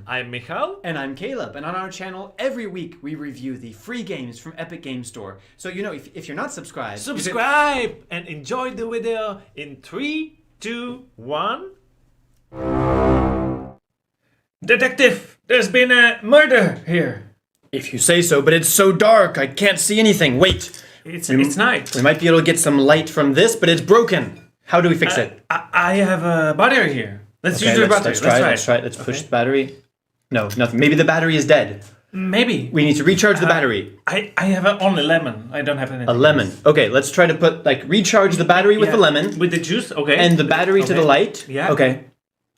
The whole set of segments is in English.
I'm Michal. And I'm Caleb. And on our channel, every week we review the free games from Epic Games Store. So, if you're not subscribed... Subscribe and enjoy the video in 3, 2, 1. Detective, there's been a murder here. If you say so, but it's so dark, I can't see anything. Wait. It's night. We might be able to get some light from this, but it's broken. How do we fix it? I have a battery here. Let's use the battery. Let's try it. Let's push the battery. No, nothing. Maybe the battery is dead. Maybe. We need to recharge the battery. I have only lemon. I don't have anything. A lemon. Okay, let's try to recharge the battery with the lemon. With the juice, okay. And the battery to the light. Yeah. Okay.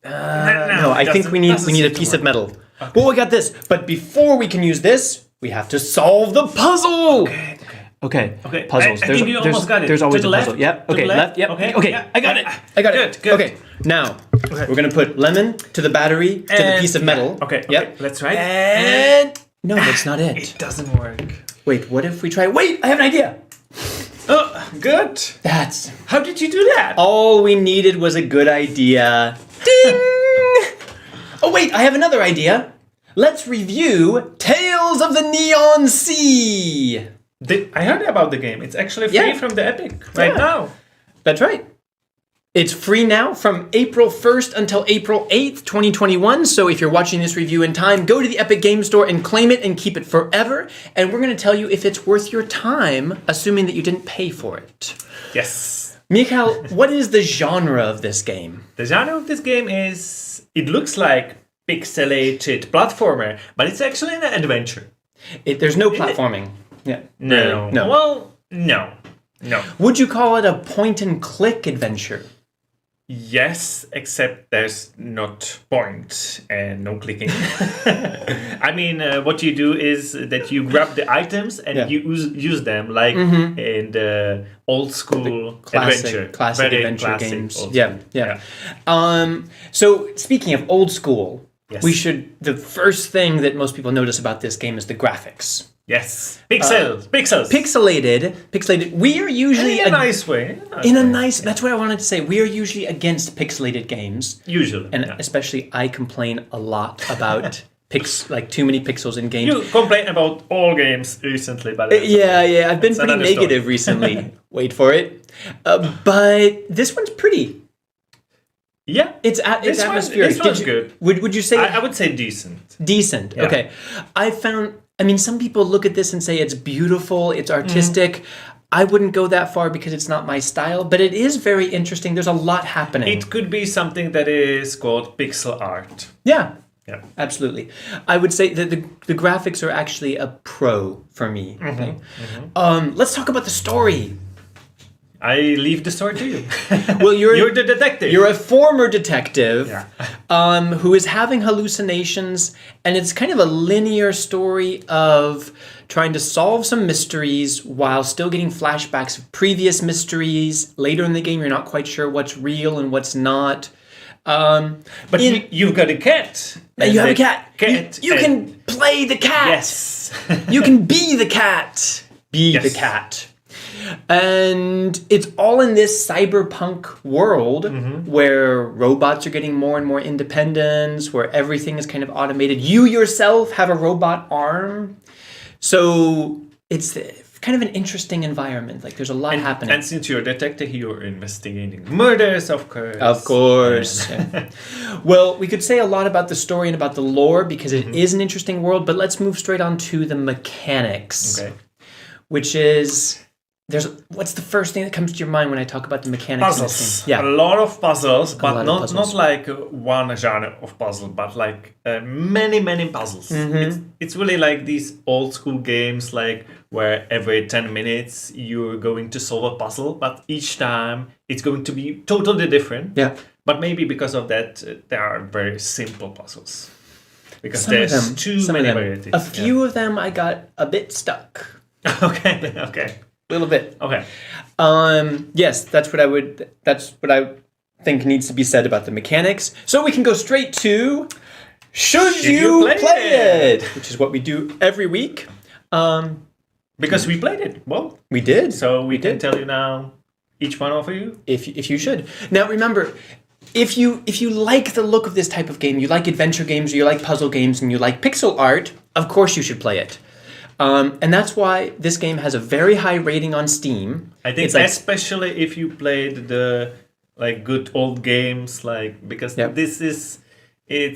No, I think we need a piece of metal. Okay. Well, we got this. But before we can use this, we have to solve the puzzle. Okay. Puzzles. I think you almost got it. There's always to a the puzzle. Left? Yep. Okay. Left. Yep. Okay. Yeah. I got it. Good. Okay. Now we're gonna put lemon to the battery to the piece of metal. Okay. Yep. Let's try it. And no, that's not it. It doesn't work. Wait. What if we try? Wait. I have an idea. Oh, good. How did you do that? All we needed was a good idea. Ding! Oh wait, I have another idea. Let's review Tales of the Neon Sea. I heard about the game. It's actually free from the Epic right now. That's right. It's free now from April 1st until April 8th, 2021. So if you're watching this review in time, go to the Epic Games Store and claim it and keep it forever. And we're going to tell you if it's worth your time, assuming that you didn't pay for it. Yes. Michal, what is the genre of this game? The genre of this game is, it looks like pixelated platformer, but it's actually an adventure. There's no platforming. Yeah. No. Well, no. Would you call it a point-and-click adventure? Yes, except there's not point and no clicking. I mean, what you do is that you grab the items and you use them like in the old school classic adventure games. Yeah. So speaking of old school, the first thing that most people notice about this game is the graphics. Yes, pixels. Pixelated. We are usually in a nice way. That's what I wanted to say. We are usually against pixelated games. Usually, and especially I complain a lot about too many pixels in games. You complain about all games recently, but I've been pretty negative recently. Wait for it. But this one's pretty. Yeah, it's atmospheric. This one's good. Would you say? I would say decent. Decent. Yeah. Okay. Some people look at this and say it's beautiful, it's artistic. I wouldn't go that far because it's not my style, but it is very interesting. There's a lot happening. It could be something that is called pixel art. Yeah, absolutely. I would say that the graphics are actually a pro for me. Let's talk about the story. I leave the story to you. Well, you're the detective. You're a former detective who is having hallucinations, and it's kind of a linear story of trying to solve some mysteries while still getting flashbacks of previous mysteries. Later in the game, you're not quite sure what's real and what's not. But you've got a cat. You have a cat. You can play the cat. Yes. You can be the cat. The cat. And it's all in this cyberpunk world where robots are getting more and more independence, where everything is kind of automated. You yourself have a robot arm. So it's kind of an interesting environment. Like there's a lot happening. And since you're a detective, you're investigating murders, of course. Of course. Yeah. Well, we could say a lot about the story and about the lore because it is an interesting world, but let's move straight on to the mechanics. Okay. Which is... what's the first thing that comes to your mind when I talk about the mechanics puzzles. of this game? Yeah. A lot of puzzles, but not like one genre of puzzle, but like many puzzles. It's really like these old school games, like where every 10 minutes you're going to solve a puzzle, but each time it's going to be totally different. Yeah. But maybe because of that, there are very simple puzzles. Because there's too many varieties. A few of them I got a bit stuck. Okay. A little bit. Okay. Yes, that's what I think needs to be said about the mechanics. So we can go straight to Should You Play It? Which is what we do every week. Because we played it. Well, we did. So we can tell you now, each one of you. If you should. Now remember, if you like the look of this type of game, you like adventure games, or you like puzzle games, and you like pixel art, of course you should play it. And that's why this game has a very high rating on Steam. I think especially if you played the good old games, because this is a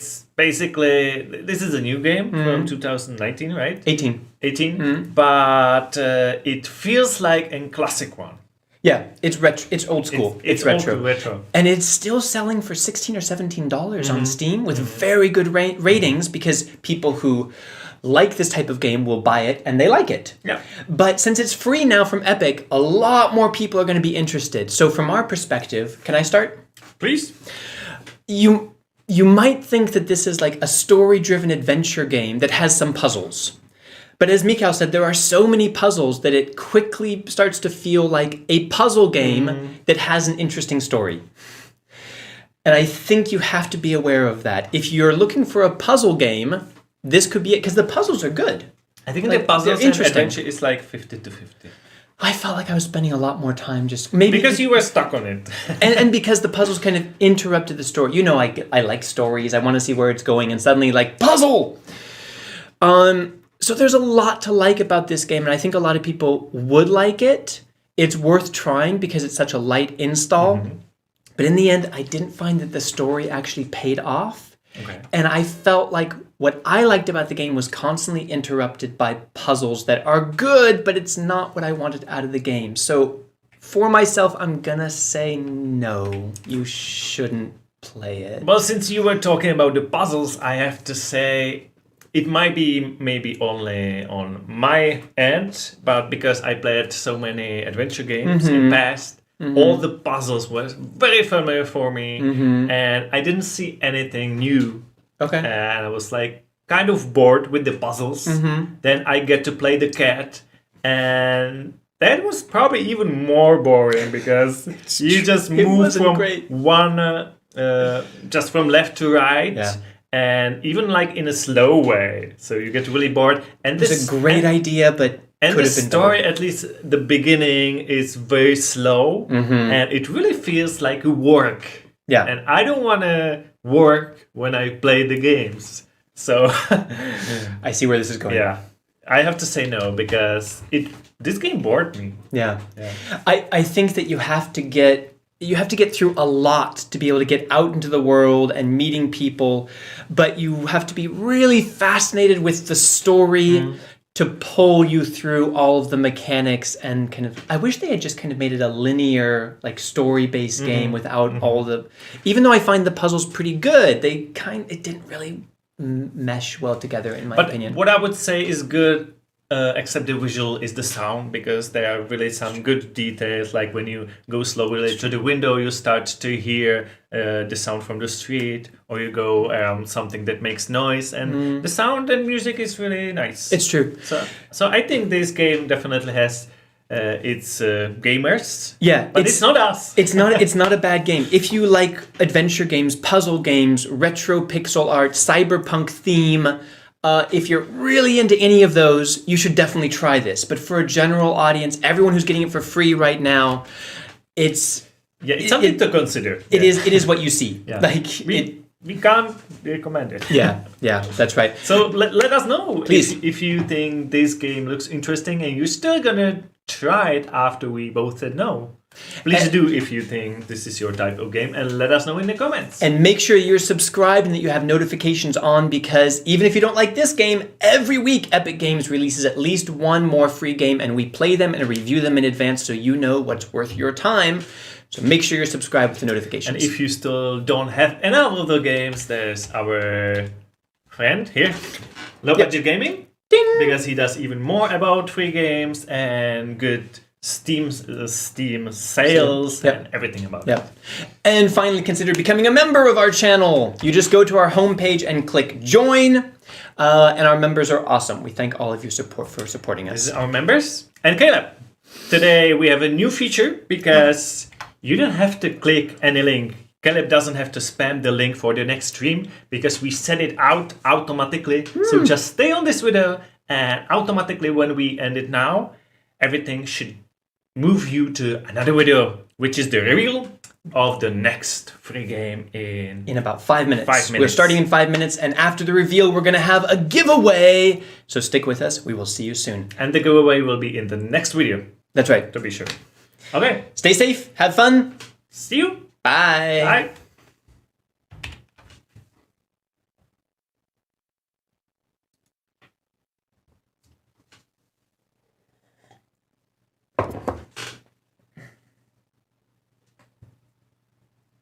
new game from 2019, right? 18, but it feels like a classic one. Yeah, it's retro. It's old school. It's retro. And it's still selling for $16 or $17 on Steam with very good ratings, because people who like this type of game will buy it and they like it. Yeah. But since it's free now from Epic, a lot more people are going to be interested. So from our perspective, can I start? Please. You might think that this is like a story-driven adventure game that has some puzzles. But as Mikhail said, there are so many puzzles that it quickly starts to feel like a puzzle game that has an interesting story. And I think you have to be aware of that. If you're looking for a puzzle game, this could be it, because the puzzles are good. I think the puzzles and adventure is 50-50. I felt like I was spending a lot more time just maybe because you were stuck on it, and because the puzzles kind of interrupted the story. You know, I like stories. I want to see where it's going, and suddenly puzzle. So there's a lot to like about this game, and I think a lot of people would like it. It's worth trying because it's such a light install. But in the end, I didn't find that the story actually paid off. Okay. And I felt like what I liked about the game was constantly interrupted by puzzles that are good, but it's not what I wanted out of the game. So for myself, I'm gonna say no, you shouldn't play it. Well, since you were talking about the puzzles, I have to say it might be maybe only on my end, but because I played so many adventure games in the past, all the puzzles were very familiar for me, and I didn't see anything new. Okay. And I was kind of bored with the puzzles. Then I get to play the cat, and that was probably even more boring because you just move from one, just from left to right. Yeah. And even in a slow way, so you get really bored. And this is a great idea, but the story, at least the beginning, is very slow, and it really feels like work. Yeah, and I don't want to work when I play the games. So I see where this is going. Yeah, I have to say no because this game bored me. Yeah. I think that you have to get through a lot to be able to get out into the world and meeting people, but you have to be really fascinated with the story to pull you through all of the mechanics and I wish they had just made it a linear, story-based game without all the, even though I find the puzzles pretty good, it didn't really mesh well together in my opinion. What I would say is good, except the visual, is the sound, because there are really some good details. Like when you go slowly to the window, you start to hear the sound from the street, or you go around something that makes noise, and the sound and music is really nice. It's true. So I think this game definitely has its gamers. Yeah, but it's not us. It's not a bad game. If you like adventure games, puzzle games, retro pixel art, cyberpunk theme. If you're really into any of those, you should definitely try this. But for a general audience, everyone who's getting it for free right now, it's something to consider. It is what you see. Yeah. We can't recommend it. Yeah, that's right. So let us know, please, if you think this game looks interesting and you're still gonna try it after we both said no. Please do if you think this is your type of game, and let us know in the comments. And make sure you're subscribed and that you have notifications on, because even if you don't like this game, every week Epic Games releases at least one more free game, and we play them and review them in advance so you know what's worth your time. So make sure you're subscribed with the notifications. And if you still don't have any of the games, there's our friend here, Low Budget Gaming. Ding! Because he does even more about free games and good Steam sales and everything about it. And finally, consider becoming a member of our channel. You just go to our homepage and click join. And our members are awesome. We thank all of you for supporting us. This is our members. And Caleb, today we have a new feature because you don't have to click any link. Caleb doesn't have to spam the link for the next stream because we set it out automatically. So just stay on this video, and automatically when we end it now, everything should move you to another video, which is the reveal of the next free game in about 5 minutes. 5 minutes. We're starting in 5 minutes, and after the reveal, we're going to have a giveaway. So stick with us. We will see you soon. And the giveaway will be in the next video. That's right. To be sure. Okay. Stay safe. Have fun. See you. Bye. Bye.